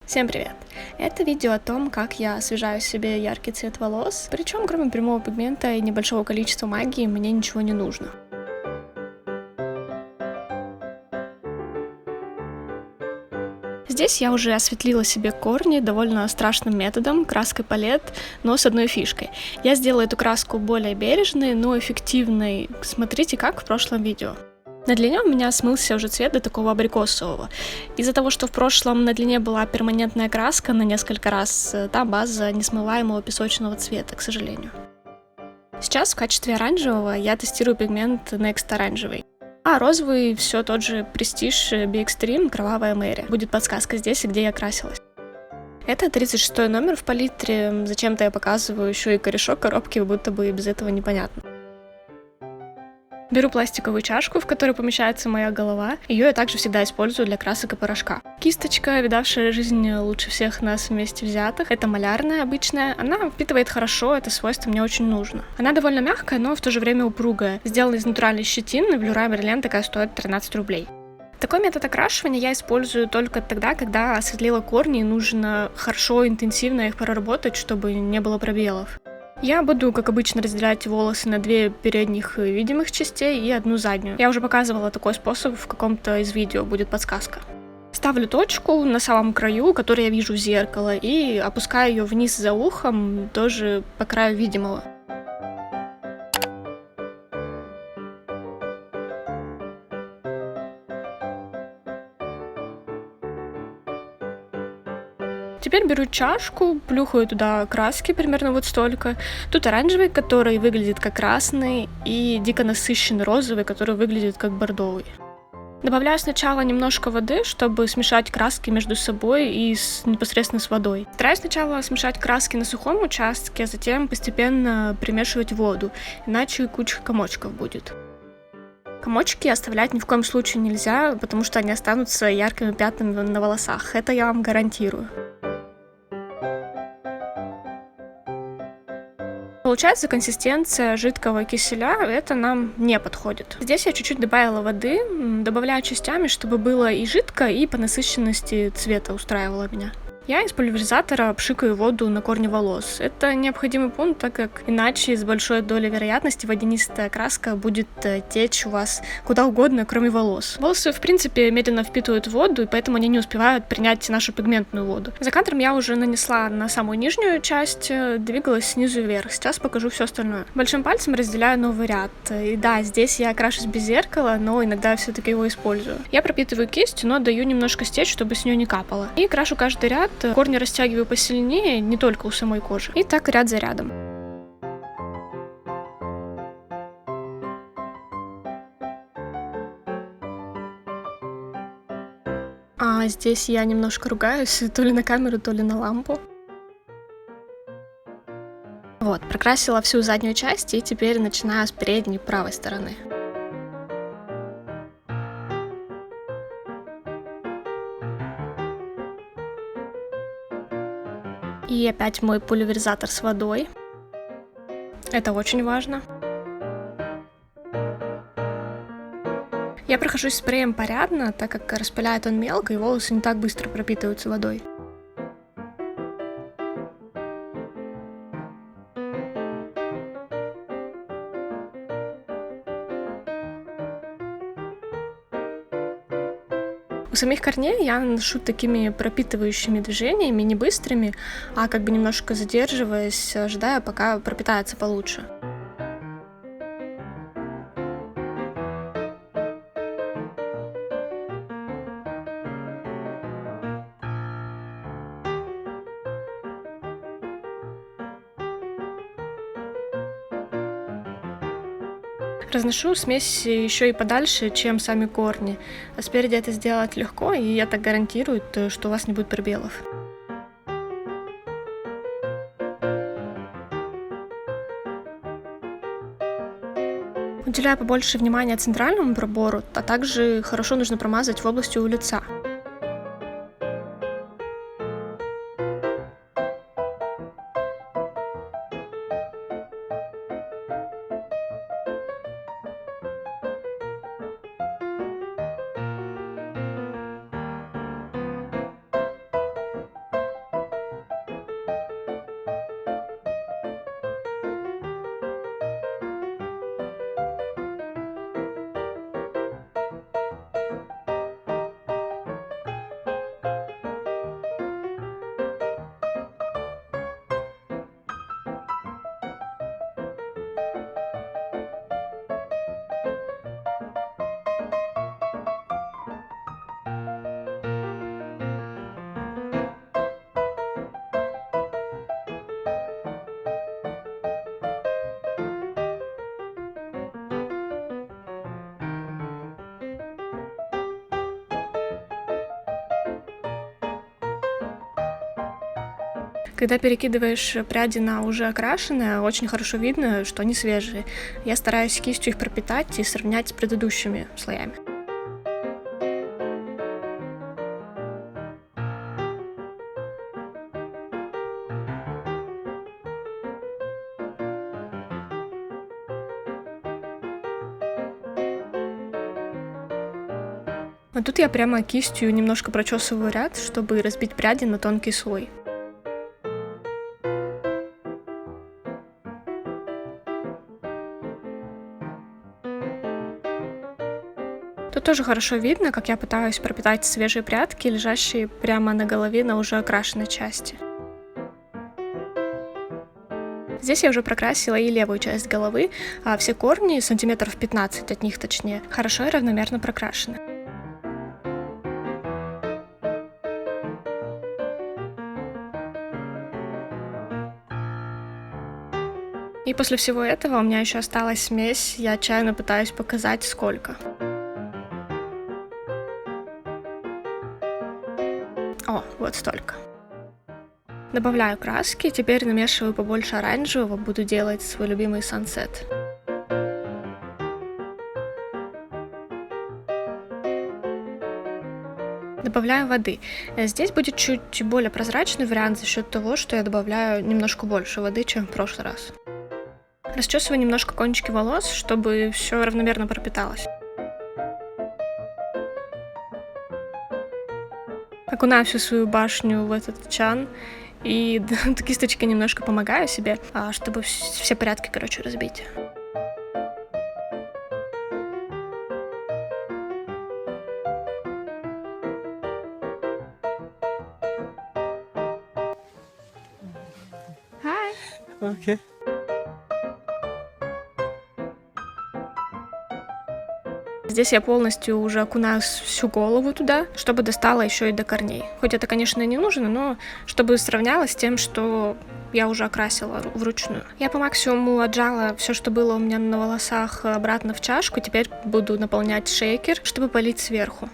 Всем привет! Это видео о том, как я освежаю себе яркий цвет волос, причем кроме прямого пигмента и небольшого количества магии мне ничего не нужно. Здесь я уже осветлила себе корни довольно страшным методом, краской палет, но с одной фишкой. Я сделала эту краску более бережной, но эффективной. Смотрите, как в прошлом видео. На длине у меня смылся уже цвет до такого абрикосового. Из-за того, что в прошлом на длине была перманентная краска на несколько раз, та база несмываемого песочного цвета, к сожалению. Сейчас в качестве оранжевого я тестирую пигмент Next оранжевый. А розовый все тот же Prestige B-Extreme Кровавая Мэри. Будет подсказка здесь, где я красилась. Это 36 номер в палитре. Зачем-то я показываю еще и корешок коробки, будто бы без этого непонятно. Беру пластиковую чашку, в которой помещается моя голова. Ее я также всегда использую для красок и порошка. Кисточка, видавшая жизнь лучше всех нас вместе взятых. Это малярная, обычная. Она впитывает хорошо, это свойство мне очень нужно. Она довольно мягкая, но в то же время упругая. Сделана из натуральной щетины, в Leroy Merlin такая стоит 13 рублей. Такой метод окрашивания я использую только тогда, когда осветлила корни и нужно хорошо, интенсивно их проработать, чтобы не было пробелов. Я буду, как обычно, разделять волосы на две передних видимых частей и одну заднюю. Я уже показывала такой способ в каком-то из видео, будет подсказка. Ставлю точку на самом краю, который я вижу в зеркало, и опускаю ее вниз за ухом, тоже по краю видимого. Теперь беру чашку, плюхаю туда краски примерно вот столько. Тут оранжевый, который выглядит как красный, и дико насыщенный розовый, который выглядит как бордовый. Добавляю сначала немножко воды, чтобы смешать краски между собой и непосредственно с водой. Стараюсь сначала смешать краски на сухом участке, а затем постепенно примешивать воду, иначе куча комочков будет. Комочки оставлять ни в коем случае нельзя, потому что они останутся яркими пятнами на волосах. Это я вам гарантирую. Получается, консистенция жидкого киселя, это нам не подходит. Здесь я чуть-чуть добавила воды, добавляю частями, чтобы было и жидко, и по насыщенности цвета устраивало меня. Я из пульверизатора пшикаю воду на корни волос. Это необходимый пункт, так как иначе с большой долей вероятности водянистая краска будет течь у вас куда угодно, кроме волос. Волосы, в принципе, медленно впитывают воду, и поэтому они не успевают принять нашу пигментную воду. За кадром я уже нанесла на самую нижнюю часть, двигалась снизу вверх. Сейчас покажу все остальное. Большим пальцем разделяю новый ряд. И да, здесь я крашусь без зеркала, но иногда все-таки его использую. Я пропитываю кисть, но даю немножко стечь, чтобы с нее не капало. И крашу каждый ряд. Корни растягиваю посильнее, не только у самой кожи. И так ряд за рядом. А здесь я немножко ругаюсь, то ли на камеру, то ли на лампу. Вот, прокрасила всю заднюю часть, и теперь начинаю с передней правой стороны. И опять мой пульверизатор с водой. Это очень важно. Я прохожусь спреем порядно, так как распыляет он мелко, и волосы не так быстро пропитываются водой. У самих корней я наношу такими пропитывающими движениями, не быстрыми, а как бы немножко задерживаясь, ожидая, пока пропитается получше. Разношу смесь еще и подальше, чем сами корни. А спереди это сделать легко, и это гарантирует, что у вас не будет пробелов. Уделяю побольше внимания центральному пробору, а также хорошо нужно промазать в области у лица. Когда перекидываешь пряди на уже окрашенное, очень хорошо видно, что они свежие. Я стараюсь кистью их пропитать и сравнять с предыдущими слоями. А тут я прямо кистью немножко прочесываю ряд, чтобы разбить пряди на тонкий слой. Тут тоже хорошо видно, как я пытаюсь пропитать свежие прядки, лежащие прямо на голове на уже окрашенной части. Здесь я уже прокрасила и левую часть головы, а все корни, сантиметров 15 от них точнее, хорошо и равномерно прокрашены. И после всего этого у меня еще осталась смесь, я отчаянно пытаюсь показать, сколько. О, вот столько. Добавляю краски, теперь намешиваю побольше оранжевого, буду делать свой любимый сансет. Добавляю воды. Здесь будет чуть более прозрачный вариант за счет того, что я добавляю немножко больше воды, чем в прошлый раз. Расчесываю немножко кончики волос, чтобы все равномерно пропиталось. Окунаю всю свою башню в этот чан и кисточкой немножко помогаю себе, чтобы все порядки, разбить. Hi. Okay. Здесь я полностью уже окунаю всю голову туда, чтобы достала еще и до корней. Хоть это, конечно, не нужно, но чтобы сравнялось с тем, что я уже окрасила вручную. Я по максимуму отжала все, что было у меня на волосах, обратно в чашку. Теперь буду наполнять шейкер, чтобы полить сверху.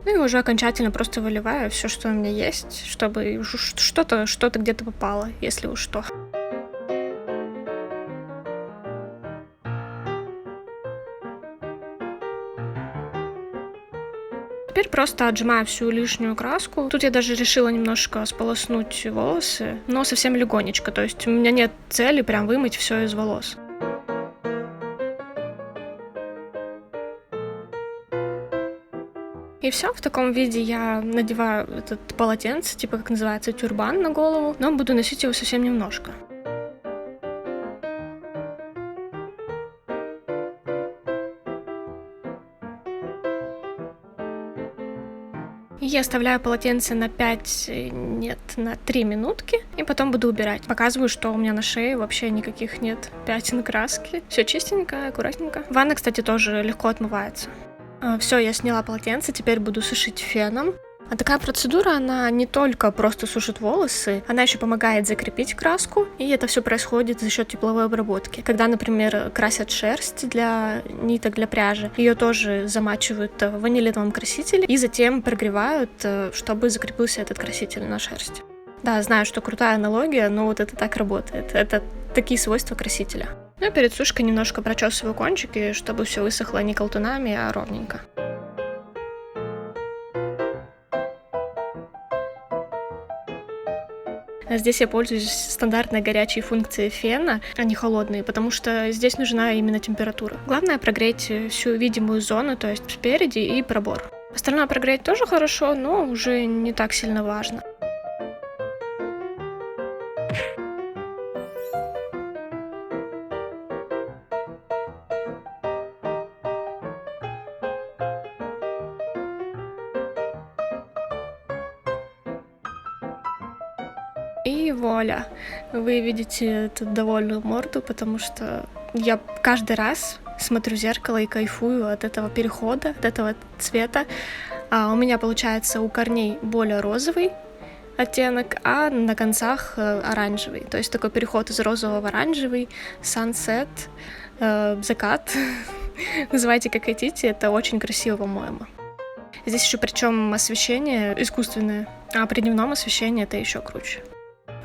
Ну и уже окончательно просто выливаю все, что у меня есть, чтобы что-то где-то попало, если уж что. Теперь просто отжимаю всю лишнюю краску. Тут я даже решила немножко сполоснуть волосы, но совсем легонечко, то есть у меня нет цели прям вымыть все из волос. И все, в таком виде я надеваю этот полотенце, типа как называется, тюрбан на голову, но буду носить его совсем немножко. И я оставляю полотенце на 3 минутки, и потом буду убирать. Показываю, что у меня на шее вообще никаких нет пятен краски. Все чистенько, аккуратненько. Ванна, кстати, тоже легко отмывается. Все, я сняла полотенце, теперь буду сушить феном. А такая процедура, она не только просто сушит волосы, она еще помогает закрепить краску, и это все происходит за счет тепловой обработки. Когда, например, красят шерсть для ниток для пряжи, ее тоже замачивают в ванилиновом красителе и затем прогревают, чтобы закрепился этот краситель на шерсти. Да, знаю, что крутая аналогия, но вот это так работает. Это такие свойства красителя. Ну и перед сушкой немножко прочесываю кончики, чтобы все высохло не колтунами, а ровненько. Здесь я пользуюсь стандартной горячей функцией фена, а не холодной, потому что здесь нужна именно температура. Главное прогреть всю видимую зону, то есть спереди и пробор. Остальное прогреть тоже хорошо, но уже не так сильно важно. И вуаля, вы видите эту довольную морду, потому что я каждый раз смотрю в зеркало и кайфую от этого перехода, от этого цвета. У меня получается у корней более розовый оттенок, а на концах оранжевый. То есть такой переход из розового в оранжевый, sunset, закат. Называйте как хотите, это очень красиво, по-моему. Здесь еще причем освещение искусственное, а при дневном освещении это еще круче.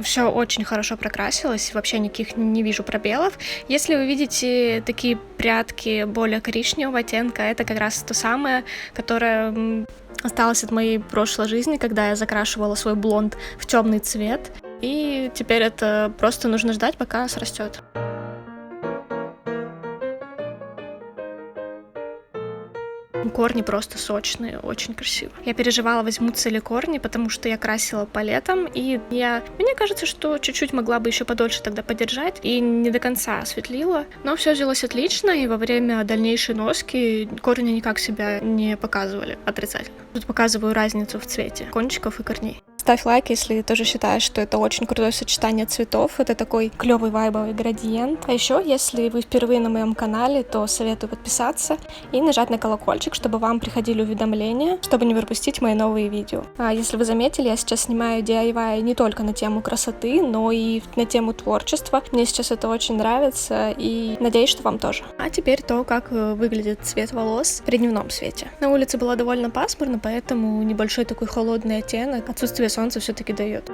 Все очень хорошо прокрасилось, вообще никаких не вижу пробелов. Если вы видите такие прядки более коричневого оттенка, это как раз то самое, которое осталось от моей прошлой жизни, когда я закрашивала свой блонд в темный цвет. И теперь это просто нужно ждать, пока срастет. Корни просто сочные, очень красиво. Я переживала, возьмутся ли корни, потому что я красила палетом, и мне кажется, что чуть-чуть могла бы еще подольше тогда подержать, и не до конца осветлила. Но все взялось отлично, и во время дальнейшей носки корни никак себя не показывали отрицательно. Тут показываю разницу в цвете кончиков и корней. Ставь лайк, если тоже считаешь, что это очень крутое сочетание цветов. Это такой клевый вайбовый градиент. А еще, если вы впервые на моем канале, то советую подписаться и нажать на колокольчик, чтобы вам приходили уведомления, чтобы не пропустить мои новые видео. А если вы заметили, я сейчас снимаю DIY не только на тему красоты, но и на тему творчества. Мне сейчас это очень нравится, и надеюсь, что вам тоже. А теперь то, как выглядит цвет волос при дневном свете. На улице было довольно пасмурно, поэтому небольшой такой холодный оттенок, отсутствие солнце все-таки дает.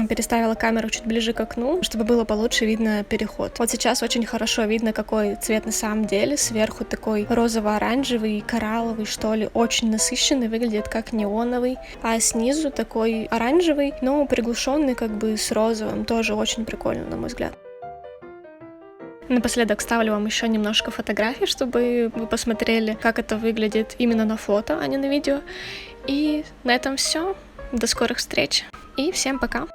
Переставила камеру чуть ближе к окну, чтобы было получше видно переход. Вот сейчас очень хорошо видно, какой цвет на самом деле. Сверху такой розово-оранжевый, коралловый, что ли, очень насыщенный, выглядит как неоновый. А снизу такой оранжевый, но приглушенный как бы с розовым. Тоже очень прикольно, на мой взгляд. Напоследок ставлю вам еще немножко фотографий, чтобы вы посмотрели, как это выглядит именно на фото, а не на видео. И на этом все. До скорых встреч. И всем пока.